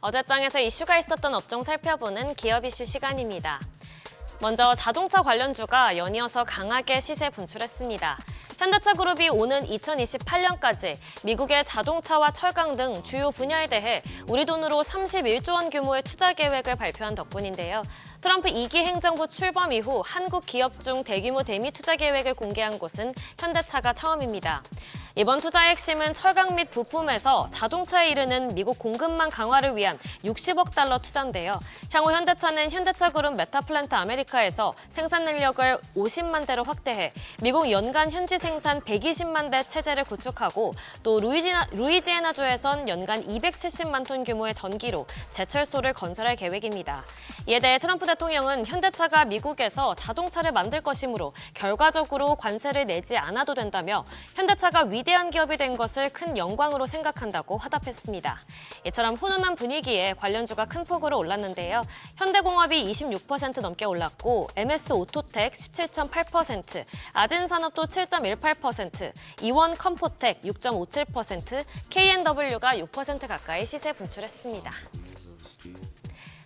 어제장에서 이슈가 있었던 업종 살펴보는 기업 이슈 시간입니다. 먼저 자동차 관련주가 연이어서 강하게 시세 분출했습니다. 현대차그룹이 오는 2028년까지 미국의 자동차와 철강 등 주요 분야에 대해 우리 돈으로 31조 원 규모의 투자 계획을 발표한 덕분인데요. 트럼프 2기 행정부 출범 이후 한국 기업 중 대규모 대미 투자 계획을 공개한 곳은 현대차가 처음입니다. 이번 투자의 핵심은 철강 및 부품에서 자동차에 이르는 미국 공급망 강화를 위한 60억 달러 투자인데요. 향후 현대차는 현대차그룹 메타플랜트 아메리카에서 생산 능력을 50만 대로 확대해 미국 연간 현지 생산 120만 대 체제를 구축하고 또 루이지애나주에선 연간 270만 톤 규모의 전기로 제철소를 건설할 계획입니다. 이에 대해 트럼프 대통령은 현대차가 미국에서 자동차를 만들 것이므로 결과적으로 관세를 내지 않아도 된다며 현대차가 위대한 기업이 된 것을 큰 영광으로 생각한다고 화답했습니다. 이처럼 훈훈한 분위기에 관련주가 큰 폭으로 올랐는데요. 현대공업이 26% 넘게 올랐고 MS오토텍 17.8%, 아진산업도 7.18%, 이원컴포텍 6.57%, K&W가 6% 가까이 시세 분출했습니다.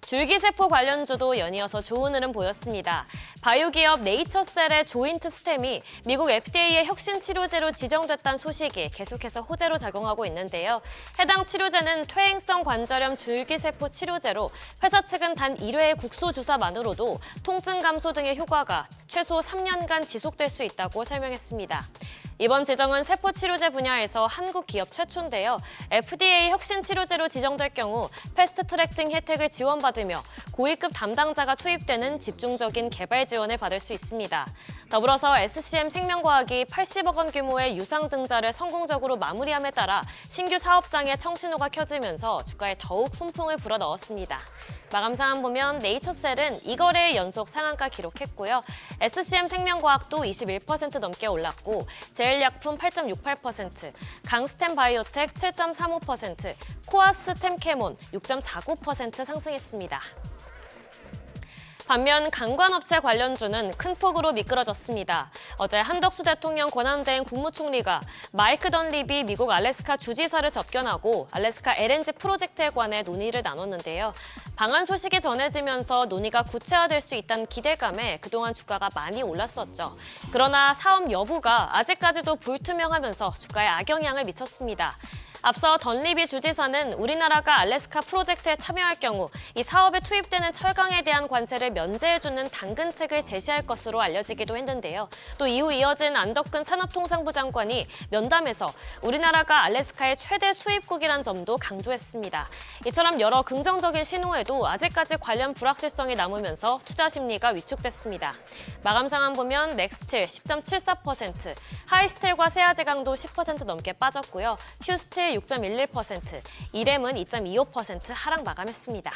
줄기세포 관련주도 연이어서 좋은 흐름 보였습니다. 바이오 기업 네이처셀의 조인트 스템이 미국 FDA의 혁신 치료제로 지정됐다는 소식이 계속해서 호재로 작용하고 있는데요. 해당 치료제는 퇴행성 관절염 줄기세포 치료제로 회사 측은 단 1회의 국소 주사만으로도 통증 감소 등의 효과가 최소 3년간 지속될 수 있다고 설명했습니다. 이번 지정은 세포 치료제 분야에서 한국 기업 최초인데요. FDA 혁신 치료제로 지정될 경우 패스트트랙 등 혜택을 지원받으며 고위급 담당자가 투입되는 집중적인 개발 지원을 받을 수 있습니다. 더불어서 SCM 생명과학이 80억 원 규모의 유상증자를 성공적으로 마무리함에 따라 신규 사업장의 청신호가 켜지면서 주가에 더욱 훈풍을 불어넣었습니다. 마감 상황 보면 네이처셀은 2거래일 연속 상한가 기록했고요. SCM 생명과학도 21% 넘게 올랐고 제일약품 8.68%, 강스템 바이오텍 7.35%, 코아스템 캐몬 6.49% 상승했습니다. 반면 관광업체 관련주는 큰 폭으로 미끄러졌습니다. 어제 한덕수 대통령 권한대행 국무총리가 마이크 던립이 미국 알래스카 주지사를 접견하고 알래스카 LNG 프로젝트에 관해 논의를 나눴는데요. 방한 소식이 전해지면서 논의가 구체화될 수 있다는 기대감에 그동안 주가가 많이 올랐었죠. 그러나 사업 여부가 아직까지도 불투명하면서 주가에 악영향을 미쳤습니다. 앞서 던리비 주지사는 우리나라가 알래스카 프로젝트에 참여할 경우 이 사업에 투입되는 철강에 대한 관세를 면제해주는 당근책을 제시할 것으로 알려지기도 했는데요. 또 이후 이어진 안덕근 산업통상부 장관이 면담에서 우리나라가 알래스카의 최대 수입국이란 점도 강조했습니다. 이처럼 여러 긍정적인 신호에도 아직까지 관련 불확실성이 남으면서 투자 심리가 위축됐습니다. 마감 상황 보면 넥스틸 10.74%, 하이스텔과 세아제강도 10% 넘게 빠졌고요. 휴스틸 6.11%, 이램은 2.25% 하락 마감했습니다.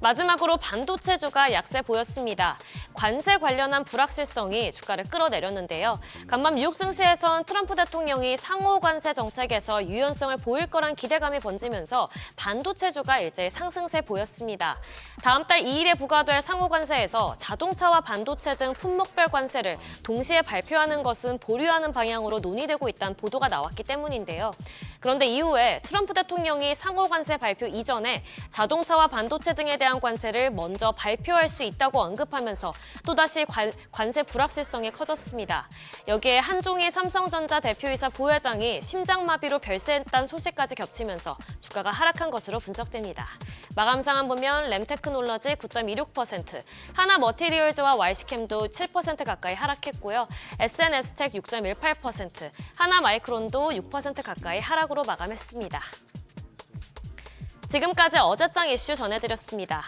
마지막으로 반도체주가 약세 보였습니다. 관세 관련한 불확실성이 주가를 끌어내렸는데요. 간밤 미국 증시에선 트럼프 대통령이 상호 관세 정책에서 유연성을 보일 거란 기대감이 번지면서 반도체주가 일제히 상승세 보였습니다. 다음 달 2일에 부과될 상호 관세에서 자동차와 반도체 등 품목별 관세를 동시에 발표하는 것은 보류하는 방향으로 논의되고 있다는 보도가 나왔기 때문인데요. 그런데 이후에 트럼프 대통령이 상호 관세 발표 이전에 자동차와 반도체 등에 대한 관세를 먼저 발표할 수 있다고 언급하면서 또다시 관세 불확실성이 커졌습니다. 여기에 한종희 삼성전자 대표이사 부회장이 심장마비로 별세했다는 소식까지 겹치면서 주가가 하락한 것으로 분석됩니다. 마감 상황 보면 램테크놀러지 9.26%, 하나머티리얼즈와 YC캠도 7% 가까이 하락했고요. SNS텍 6.18%, 하나마이크론도 6% 가까이 하락으로 마감했습니다. 지금까지 어제장 이슈 전해드렸습니다.